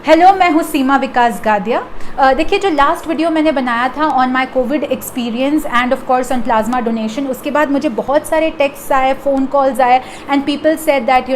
Hello, मैं हूँ सीमा विकास गादिया। देखिए, जो लास्ट वीडियो मैंने बनाया था on my covid experience and of course on plasma donation, उसके बाद मुझे बहुत सारे टेक्स्ट आए, फ़ोन कॉल्स आए and people said that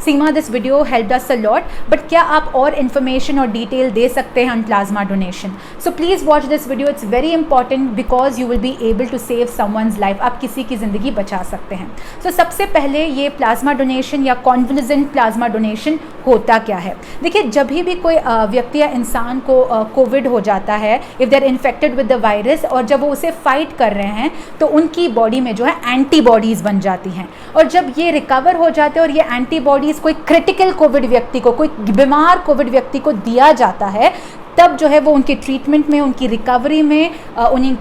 Seema, this video helped us a lot, but क्या आप और इन्फॉर्मेशन और डिटेल दे सकते हैं on plasma donation? So please watch this video, it's very important because you will be able to save someone's life. आप किसी की ज़िंदगी बचा सकते हैं। सो सबसे पहले ये प्लाज्मा डोनेशन या कॉन्वलेसेंट प्लाज्मा डोनेशन होता क्या है? देखिए, जब भी कोई व्यक्ति या इंसान को कोविड हो जाता है, if they are infected with the virus, और जब वो उसे फाइट कर रहे हैं तो उनकी बॉडी में जो है एंटीबॉडीज़ बन जाती हैं, और जब ये रिकवर हो जाते हैं और ये एंटीबॉडीज़ कोई क्रिटिकल कोविड व्यक्ति को, कोई बीमार कोविड व्यक्ति को दिया जाता है, तब जो है वो उनके ट्रीटमेंट में, उनकी रिकवरी में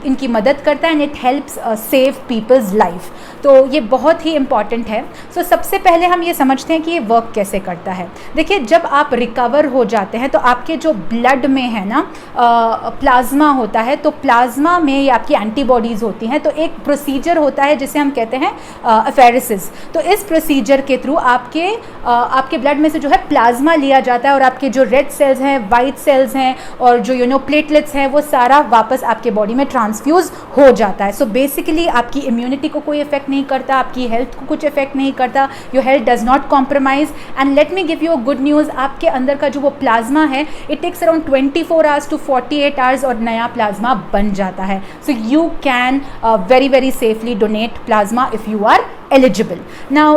इनकी मदद करता है and it helps save people's life. तो ये बहुत ही इम्पॉर्टेंट है। सो सबसे पहले हम ये समझते हैं कि ये वर्क कैसे करता है। देखिए, जब आप रिकवर हो जाते हैं तो आपके जो ब्लड में है ना प्लाज्मा होता है, तो प्लाज्मा में ये आपकी एंटीबॉडीज़ होती हैं। तो एक प्रोसीजर होता है जिसे हम कहते हैं अफेरेसिस। तो इस प्रोसीजर के थ्रू आपके ब्लड में से जो है प्लाज्मा लिया जाता है और आपके जो रेड सेल्स हैं, वाइट सेल्स हैं और जो प्लेटलेट्स हैं, वो सारा वापस आपके बॉडी में ट्रांसफ्यूज़ हो जाता है। सो बेसिकली आपकी इम्यूनिटी को कोई इफेक्ट नहीं करता, आपकी हेल्थ को कुछ इफेक्ट नहीं करता, your health does not compromise. And let me give you a good news, आपके अंदर का जो वो प्लाज्मा है, it takes around 24 hours to 48 hours और नया प्लाज्मा बन जाता है। So you can very very safely donate plasma if you are eligible. Now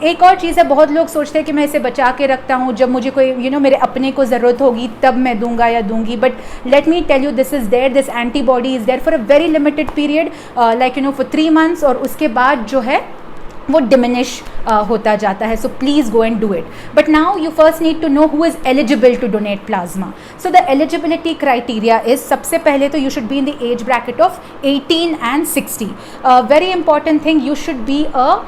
एक और चीज़ है, बहुत लोग सोचते हैं कि मैं इसे बचा के रखता हूँ, जब मुझे कोई मेरे अपने को ज़रूरत होगी तब मैं दूंगा या दूंगी, but let me tell you, this is there, this antibody is there for a very limited period, like for 3 months, और उसके बाद जो है वो डिमिनिश होता जाता है। So please go and do it. But now you first need to know who is eligible to donate plasma. So the eligibility criteria is, सबसे पहले तो you should be in the age bracket of 18 and 60। Very important thing, you should be a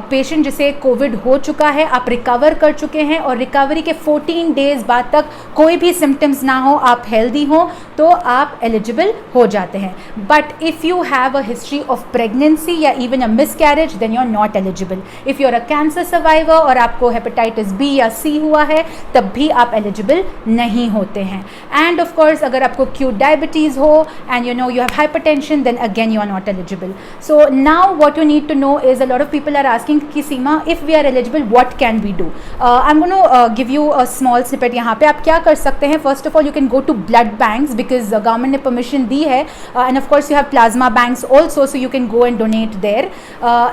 patient जिसे covid हो चुका है, आप recover कर चुके हैं और रिकवरी के 14 days बाद तक कोई भी सिम्टम्स ना हो, आप हेल्दी हो, तो आप एलिजिबल हो जाते हैं। But if you have a history of pregnancy या even a miscarriage, then you are not eligible. If you are a cancer survivor और आपको हेपेटाइटिस बी या सी हुआ है, तब भी आप एलिजिबल नहीं होते हैं। एंड ऑफ कोर्स अगर आपको क्यूट डायबिटीज़ हो and you have hypertension, then again you are not eligible. So now what you need to know is, a lot of people are asking कि Seema, if we are eligible what can we do? I am gonna give you a small snippet. यहाँ पे आप क्या कर सकते हैं? First of all, you can go to blood banks because government ने permission दी है, and of course you have plasma banks also, so you can go and donate there.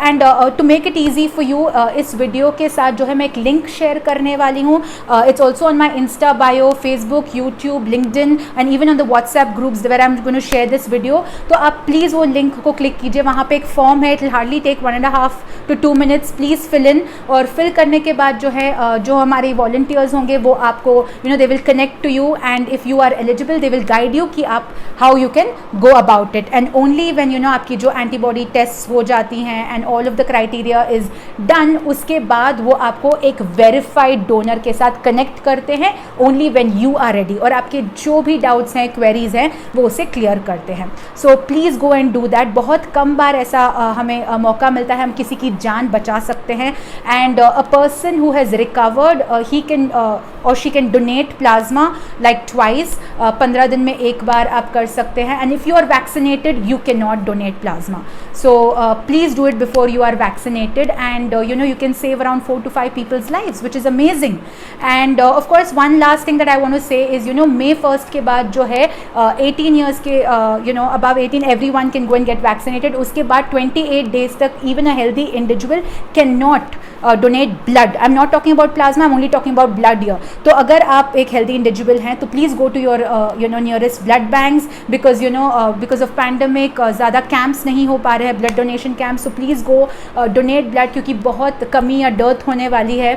And to make it easy for you, इस video के साथ जो है मैं एक link share करने वाली हूँ। It's also on my insta bio, Facebook, YouTube, LinkedIn and even on the WhatsApp groups where I am going to share this video. तो आप प्लीज़ वो लिंक को क्लिक कीजिए, वहाँ पे एक फॉर्म है, it will hardly take 1.5 to 2 minutes, please fill in. और फिल करने के बाद जो है जो हमारे वॉलंटियर्स होंगे वो आपको they will connect to you, and if you are eligible they will guide you कि आप how you can go about it. And only when आपकी जो एंटीबॉडी टेस्ट हो जाती हैं and all of the criteria is done, उसके बाद वो आपको एक वेरीफाइड डोनर के साथ कनेक्ट करते हैं, only when you are ready, और आपके जो भी डाउट्स हैं, क्वेरीज हैं, वो उसे क्लियर करते हैं। सो please go and do that. बहुत कम बार ऐसा हमें मौका मिलता है, हम किसी की जान बचा सकते हैं। And a person who has recovered, he can और she can donate plasma like twice, 15 दिन में एक बार आप कर सकते हैं। And if you are vaccinated you can not donate plasma, so please do it before you are vaccinated, and you can save around 4 to 5 people's lives, which is amazing. And of course one last thing that I want to say is May 1st के बाद जो है 18 years के above 18 everyone can go and get vaccinated. उसके बाद 28 days तक even a healthy individual cannot donate blood. I'm not talking about plasma, I'm only talking about blood here. तो अगर आप एक healthy individual हैं तो please go to your nearest blood banks, because because of pandemic ज़्यादा camps नहीं हो पा रहे हैं, blood donation camps, so please go donate blood, क्योंकि बहुत कमी या डर्थ होने वाली है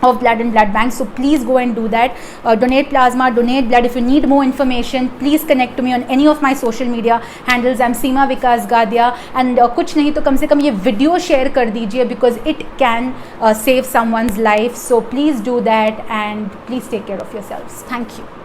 of blood in blood banks. So please go and do that. Donate plasma, donate blood. If you need more information, please connect to me on any of my social media handles. I'm Seema Vikas Gadia, and कुछ नहीं तो कम से कम ये video share कर दीजिए, because it can save someone's life. So please do that, and please take care of yourselves. Thank you.